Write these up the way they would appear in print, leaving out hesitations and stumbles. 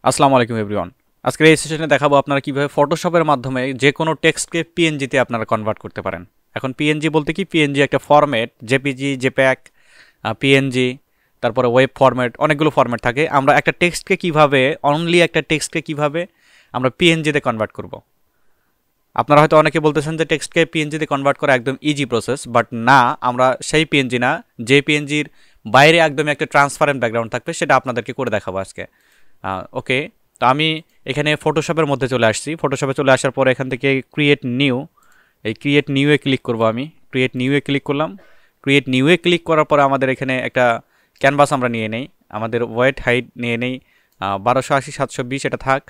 আসসালামু আলাইকুম এভরিওয়ান। আজকের এই সেশনে দেখাবো আপনারা কিভাবে ফটোশপের মাধ্যমে যে কোনো টেক্সটকে পিএনজিতে আপনারা কনভার্ট করতে পারেন। এখন পিএনজি বলতে কি, পিএনজি একটা ফরম্যাট, জেপিজি, জেপ্যাক, পিএনজি, তারপরে ওয়েব ফরম্যাট, অনেকগুলো ফরম্যাট থাকে। আমরা একটা টেক্সটকে কিভাবে, অনলি একটা টেক্সটকে কিভাবে আমরা পিএনজিতে কনভার্ট করব। আপনারা হয়তো অনেকে বলতেছেন যে টেক্সটকে পিএনজিতে কনভার্ট করা একদম ইজি প্রসেস, বাট না, আমরা সেই পিএনজি না, যে পিএনজির বাইরে একদম একটা ট্রান্সপারেন্ট ব্যাকগ্রাউন্ড থাকবে, সেটা আপনাদেরকে করে দেখাবো আজকে। ওকে, তো আমি এখানে ফটোশপের মধ্যে চলে আসছি। ফটোশপে চলে আসার পরে এখান থেকে ক্রিয়েট নিউ, এই ক্রিয়েট নিউয়ে ক্লিক করব। আমি ক্রিয়েট নিউয়ে ক্লিক করলাম। ক্রিয়েট নিউয়ে ক্লিক করার পরে আমাদের এখানে একটা ক্যানভাস আমরা নিয়ে নেই। আমাদের ওয়েট হাইট নিয়ে নেই 1280x720, এটা থাক।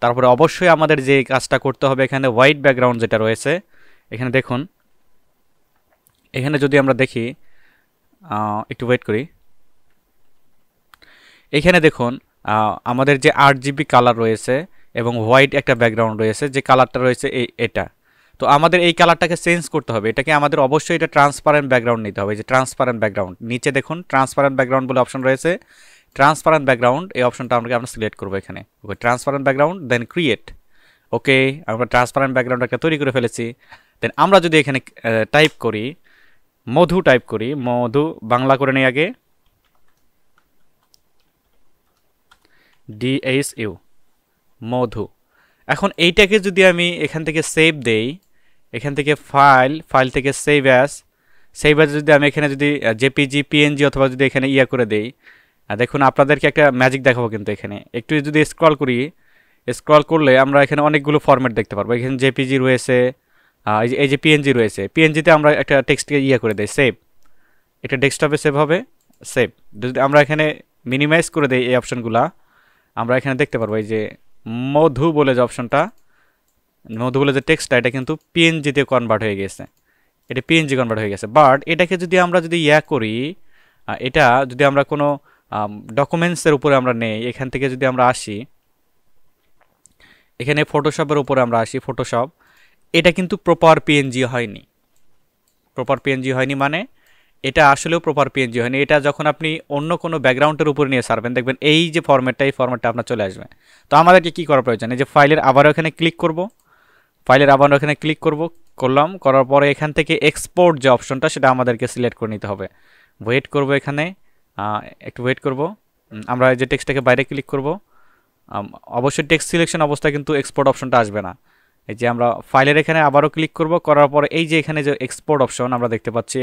তারপরে অবশ্যই আমাদের যে কাজটা করতে হবে, এখানে হোয়াইট ব্যাকগ্রাউন্ড যেটা রয়েছে, এখানে দেখুন, এখানে যদি আমরা দেখি, একটু ওয়েট করি, এখানে দেখুন আমাদের যে 8GB কালার রয়েছে এবং হোয়াইট একটা ব্যাকগ্রাউন্ড রয়েছে, যে কালারটা রয়েছে এটা। তো আমাদের এই কালারটাকে চেঞ্জ করতে হবে, এটাকে আমাদের অবশ্যই এটা ট্রান্সপারেন্ট ব্যাকগ্রাউন্ড নিতে হবে। যে ট্রান্সপারেন্ট ব্যাকগ্রাউন্ড, নিচে দেখুন ট্রান্সপারেন্ট ব্যাকগ্রাউন্ড বলে অপশন রয়েছে। ট্রান্সপারেন্ট ব্যাকগ্রাউন্ড, এই অপশনটা আমরা সিলেক্ট করবো এখানে। ওকে, ট্রান্সপারেন্ট ব্যাকগ্রাউন্ড, দেন ক্রিয়েট। ওকে, আমরা ট্রান্সপারেন্ট ব্যাকগ্রাউন্ড একটা তৈরি করে ফেলেছি। দেন আমরা যদি এখানে টাইপ করি মধু, টাইপ করি মধু, বাংলা করে নেই আগে, DHU, মধু। এখন এইটাকে যদি আমি এখান থেকে সেভ দেই, এখান থেকে ফাইল থেকে সেভ অ্যাজ যদি আমি এখানে যদি জেপিজি, পিএনজি অথবা যদি এখানে ইয়া করে দেই, দেখুন আপনাদেরকে একটা ম্যাজিক দেখাবো। কিন্তু এখানে একটু যদি স্ক্রল করি, স্ক্রল করলে আমরা এখানে অনেকগুলো ফরম্যাট দেখতে পারবো। এখানে জেপিজি রয়েছে, এই যে পিএনজি রয়েছে, পিএনজিতে আমরা একটা টেক্সটকে ইয়া করে দেই সেভ, এটা ডেস্কটপে সেভ হবে, সেভ। যদি আমরা এখানে মিনিমাইজ করে দেই এই অপশনগুলা, আমরা এখানে দেখতে পারবো এই যে মধু বলে যে অপশনটা, মধু বলে যে টেক্সটটা, এটা কিন্তু পিএনজিতে কনভার্ট হয়ে গেছে, এটা পিএনজি কনভার্ট হয়ে গেছে। বাট এটাকে যদি আমরা ইয়া করি, এটা যদি আমরা কোনো ডকুমেন্টসের উপরে আমরা নেই, এখান থেকে যদি আমরা আসি, এখানে ফটোশপের উপরে আমরা আসি, ফটোশপ, এটা কিন্তু প্রপার পিএনজি হয়নি। প্রপার পিএনজি হয়নি মানে এটা আসলেও প্রপার পিএনজি হয়নি। এটা যখন আপনি অন্য কোনো ব্যাকগ্রাউন্ডের উপরে নিয়ে সারবেন, দেখবেন এই যে ফরম্যাটটা, এই ফরম্যাটটা আপনার চলে আসবে। তো আমাদেরকে কী করা প্রয়োজন, এই যে ফাইলের আবারও এখানে ক্লিক করব, ফাইলের আবারও এখানে ক্লিক করলাম, করার পরে এখান থেকে এক্সপোর্ট যে অপশনটা, সেটা আমাদেরকে সিলেক্ট করে নিতে হবে। ওয়েট করব, এখানে একটু ওয়েট করব। আমরা এই যে টেক্সটটাকে বাইরে ক্লিক করব। অবশ্যই টেক্সট সিলেকশন অবস্থায় কিন্তু এক্সপোর্ট অপশনটা আসবে না। এই যে আমরা ফাইলের এখানে আবারও ক্লিক করব, করার পরে এই যে এখানে যে এক্সপোর্ট অপশন আমরা দেখতে পাচ্ছি,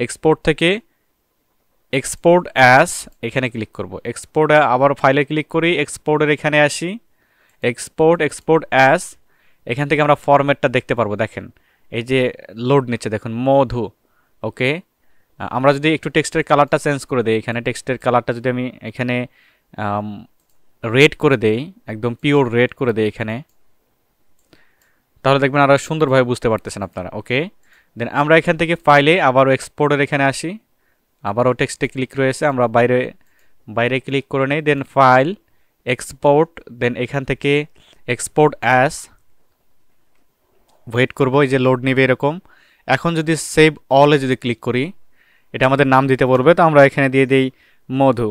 এক্সপোর্ট থেকে এক্সপোর্ট অ্যাজ, এখানে ক্লিক করব। এক্সপোর্টে আবার ফাইলে ক্লিক করি, এক্সপোর্টের এখানে আসি, এক্সপোর্ট অ্যাজ, এখান থেকে আমরা ফরম্যাটটা দেখতে পারবো। দেখেন এই যে লোড নিচ্ছে, দেখুন মধু। ওকে, আমরা যদি একটু টেক্সটের কালারটা চেঞ্জ করে দিই, এখানে টেক্সটের কালারটা যদি আমি এখানে রেড করে দেই, একদম পিওর রেড করে দেই এখানে, তাহলে দেখবেন আরও সুন্দরভাবে বুঝতে পারতেছেন আপনারা। ওকে, দেন আমরা এখান থেকে ফাইলে আবারও এক্সপোর্টের এখানে আসি, আবারও টেক্সটে ক্লিক রয়েছে, আমরা বাইরে ক্লিক করে নেই, দেন ফাইল, এক্সপোর্ট, দেন এখান থেকে এক্সপোর্ট অ্যাজ, ওয়েট করবো, এই যে লোড নেবে এরকম। এখন যদি সেভ অলে যদি ক্লিক করি, এটা আমাদের নাম দিতে বলবে, তো আমরা এখানে দিয়ে দিই মধু,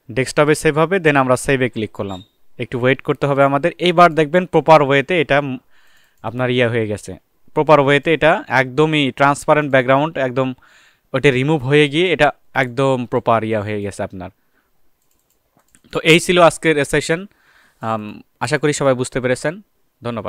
ডেস্কটপে সেভ হবে। দেন আমরা সেভে ক্লিক করলাম, একটু ওয়েট করতে হবে আমাদের। এইবার দেখবেন প্রপার ওয়েতে এটা আপনার ইয়ে হয়ে গেছে, প্রপার ওয়েতে এটা একদমই ট্রান্সপারেন্ট ব্যাকগ্রাউন্ড, একদম ওটা রিমুভ হয়ে গিয়ে এটা একদম প্রপার ইয়া হয়ে গেছে আপনার। তো এই ছিল আজকের সেশন, আশা করি সবাই বুঝতে পেরেছেন। ধন্যবাদ।